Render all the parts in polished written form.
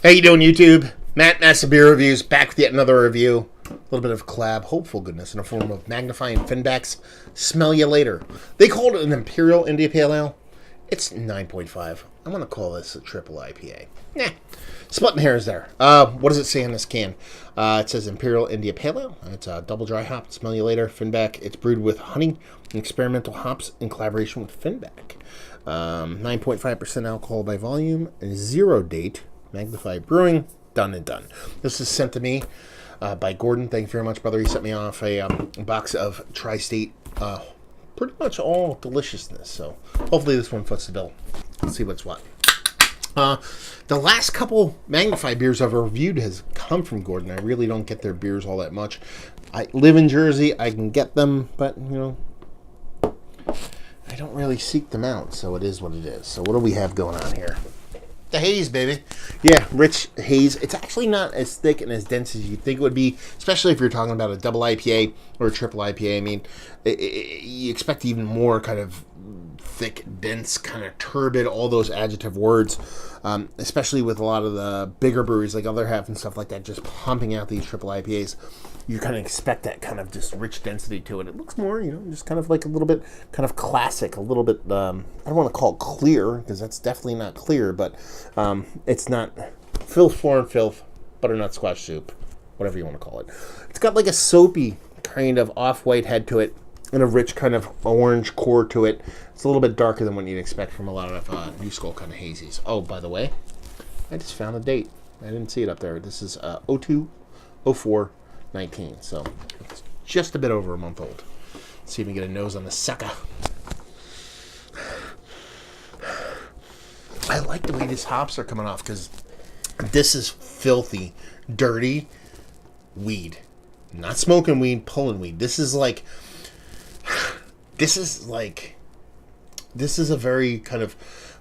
How you doing, YouTube? Matt, Massive Beer Reviews, back with yet another review. A little bit of collab, hopeful goodness, in the form of Magnify and Finback's Smell Ya Later. They called it an Imperial India Pale Ale. It's 9.5. I'm going to call this a triple IPA. Nah, splitting hairs there. What does it say on this can? It says Imperial India Pale Ale. It's a double dry hop. Smell Ya Later. Finback. It's brewed with honey and experimental hops in collaboration with Finback. 9.5% alcohol by volume. 0 date. Magnify Brewing, done and done. This is sent to me by Gordon. Thank you very much, brother. He sent me off a box of Tri-State, pretty much all deliciousness. So hopefully this one foots the bill. Let's see what's what. The last couple Magnify beers I've reviewed has come from Gordon. I really don't get their beers all that much. I live in Jersey. I can get them, but, you know, I don't really seek them out. So it is what it is. So what do we have going on here? The haze, baby. Yeah, rich haze. It's actually not as thick and as dense as you'd think it would be, especially if you're talking about a double IPA or a triple IPA. I mean, you expect even more kind of thick, dense, kind of turbid, all those adjective words, especially with a lot of the bigger breweries like Other Half and stuff like that, just pumping out these triple IPAs. You kind of expect that kind of just rich density to it. It looks more, you know, just kind of like a little bit kind of classic, a little bit, I don't want to call it clear, because that's definitely not clear, but it's not filth, floor and filth, butternut squash soup, whatever you want to call it. It's got like a soapy kind of off-white head to it, and a rich kind of orange core to it. It's a little bit darker than what you'd expect from a lot of New Skull kind of hazies. Oh, by the way, I just found a date. I didn't see it up there. This is 02/04/19, so it's just a bit over a month old. Let's see if we can get a nose on the sucker. I like the way these hops are coming off, because this is filthy, dirty weed. Not smoking weed, pulling weed. This is a very kind of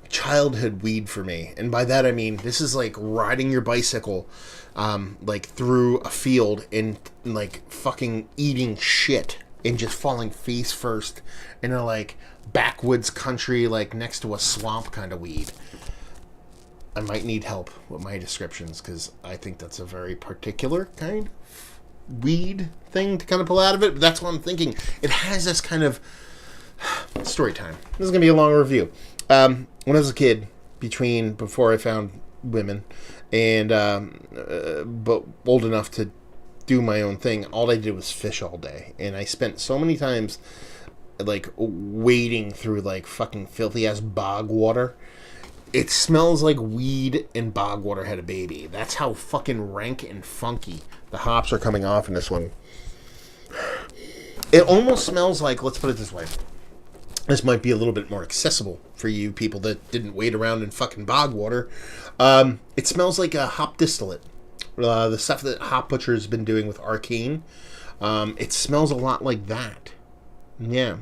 childhood weed for me. And by that I mean, this is like riding your bicycle like through a field and like fucking eating shit and just falling face first in a like backwoods country, like next to a swamp kind of weed. I might need help with my descriptions, because I think that's a very particular kind of weed thing to kind of pull out of it. But that's what I'm thinking. It has this kind of story time. This is going to be a long review. When I was a kid, before I found women, and but old enough to do my own thing, all I did was fish all day. And I spent so many times like wading through like fucking filthy ass bog water. It smells like weed and bog water had a baby. That's how fucking rank and funky the hops are coming off in this one. It almost smells like, let's put it this way, this might be a little bit more accessible for you people that didn't wade around in fucking bog water. It smells like a hop distillate. The stuff that Hop Butcher has been doing with Arcane. It smells a lot like that. Yeah.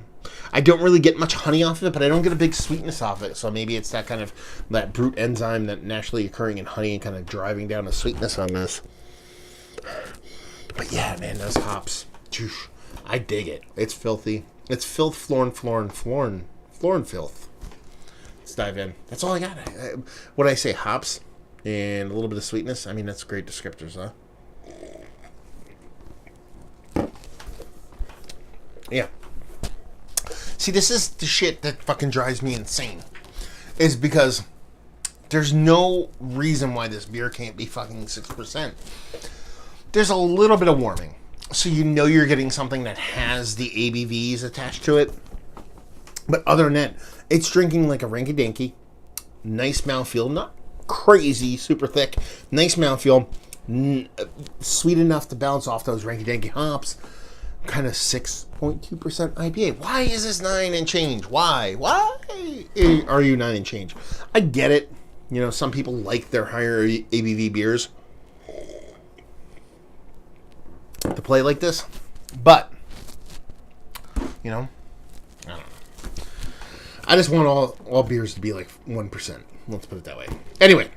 I don't really get much honey off of it, but I don't get a big sweetness off it. So maybe it's that kind of, that brute enzyme that naturally occurring in honey and kind of driving down the sweetness on this. But yeah, man, those hops, I dig it. It's filthy. It's filth, floor and filth. Let's dive in. That's all I got. What I say, hops and a little bit of sweetness. I mean, that's great descriptors, huh? Yeah. See, this is the shit that fucking drives me insane. Is because there's no reason why this beer can't be fucking 6%. There's a little bit of warming. So you know you're getting something that has the ABVs attached to it. But other than that, it's drinking like a rinky-dinky. Nice mouthfeel. Not crazy, super thick. Nice mouthfeel. Sweet enough to bounce off those rinky-dinky hops. Kind of 6.2% IPA. Why is this 9 and change? Why are you 9 and change? I get it. You know, some people like their higher ABV beers to play like this, but you know, I don't know. I just want all beers to be like 1%. Let's put it that way. Anyway,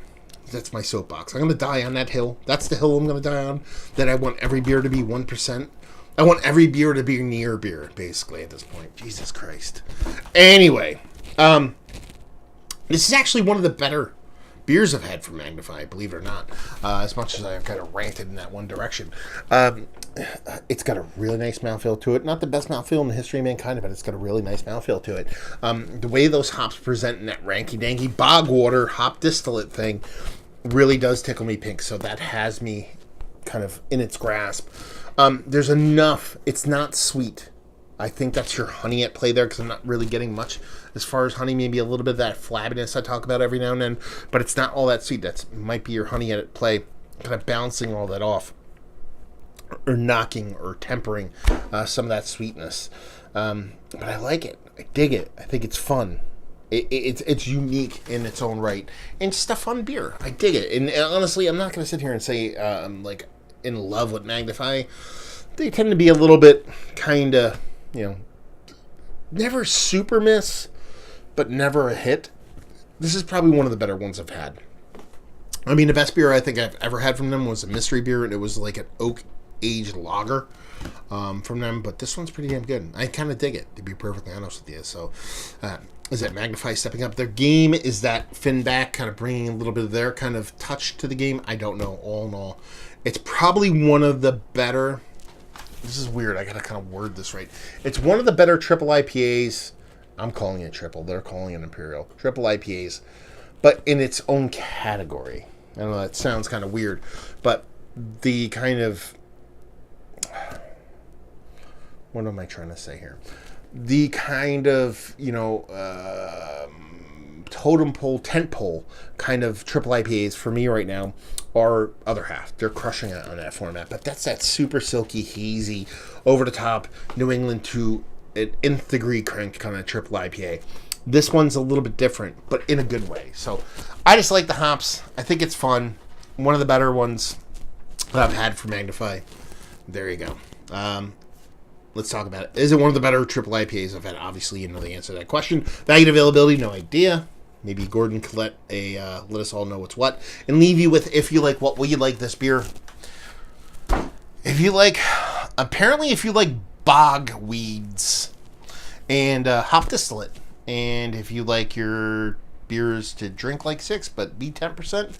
that's my soapbox. I'm gonna die on that hill. That's the hill I'm gonna die on. That I want every beer to be 1%. I want every beer to be near beer, basically, at this point. Jesus Christ. Anyway, this is actually one of the better beers I've had from Magnify, believe it or not, as much as I've kind of ranted in that one direction. It's got a really nice mouthfeel to it. Not the best mouthfeel in the history of mankind, but it's got a really nice mouthfeel to it. The way those hops present in that ranky-danky bog water hop distillate thing really does tickle me pink, so that has me kind of in its grasp. There's enough. It's not sweet. I think that's your honey at play there, because I'm not really getting much as far as honey. Maybe a little bit of that flabbiness I talk about every now and then, but it's not all that sweet. That might be your honey at play, kind of balancing all that off, or knocking or tempering some of that sweetness. But I like it. I dig it. I think it's fun. It's unique in its own right, and just a fun beer. I dig it. And honestly, I'm not going to sit here and say I'm like in love with Magnify. They tend to be a little bit kind of, never super miss, but never a hit. This is probably one of the better ones I've had. I mean, the best beer I think I've ever had from them was a mystery beer, and it was like an oak aged lager from them. But this one's pretty damn good. I kind of dig it, to be perfectly honest with you. So, is that Magnify stepping up their game? Is that Finback kind of bringing a little bit of their kind of touch to the game? I don't know. All in all, it's probably one of the better. This is weird. I gotta kind of word this right. It's one of the better triple IPAs. I'm calling it triple. They're calling it Imperial. Triple IPAs, but in its own category. I don't know. That sounds kind of weird, but the kind of, what am I trying to say here? The kind of, totem pole, tent pole kind of triple IPAs for me right now are Other Half. They're crushing it on that format. But that's that super silky, hazy, over the top New England to an nth degree crank kind of triple IPA. This one's a little bit different, but in a good way. So I just like the hops. I think it's fun. One of the better ones that I've had from Magnify. There you go. Let's talk about it. Is it one of the better triple IPAs I've had? Obviously, you know the answer to that question. Value and availability, no idea. Maybe Gordon could let us all know what's what. And leave you with, if you like, what will you like this beer? If you like bog weeds and hop distillate. And if you like your beers to drink like 6, but be 10%,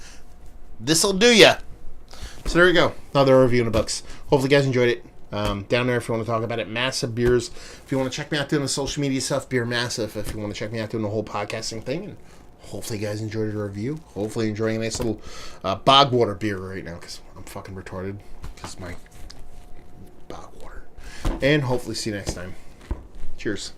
this'll do ya. So there you go. Another review in the books. Hopefully you guys enjoyed it. Down there if you want to talk about it. Massive Beers. If you want to check me out doing the social media stuff, Beer Massive. If you want to check me out doing the whole podcasting thing. And hopefully you guys enjoyed the review. Hopefully enjoying a nice little bog water beer right now, because I'm fucking retarded. Because my bog water. And hopefully see you next time. Cheers.